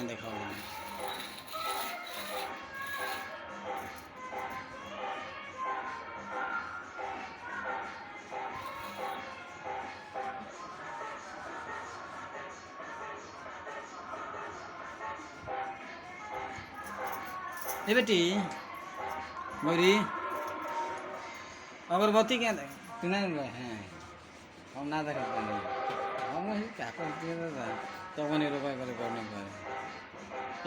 देखा ए बेटी मोरी अगरबत्ती क्या तू ना है हम ना देखा हम क्या करती है दादा तो बने रुपये करे करने पर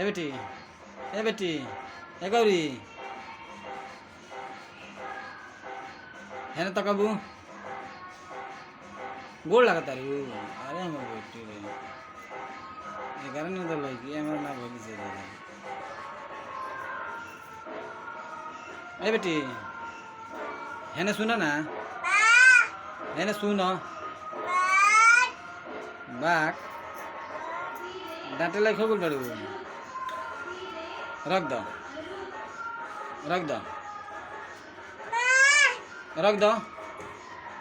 ए बेटी ए गौरी है ना तकबू गोड़ लगता रू अरे हम बेटी रे ये कारण नहीं तो लगी हमारा ना बोली से दादा ए बेटी है ना सुना ना है ना सुनो बाक डांटे लाइक हो गल बड़ू रख दो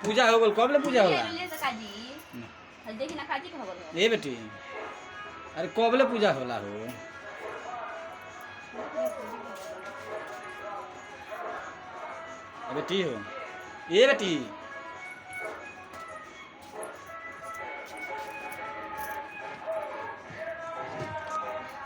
पूजा हो गल कब ले पूजा होला ए बेटी अरे कब ले पूजा होला हो बेटी हो ए बेटी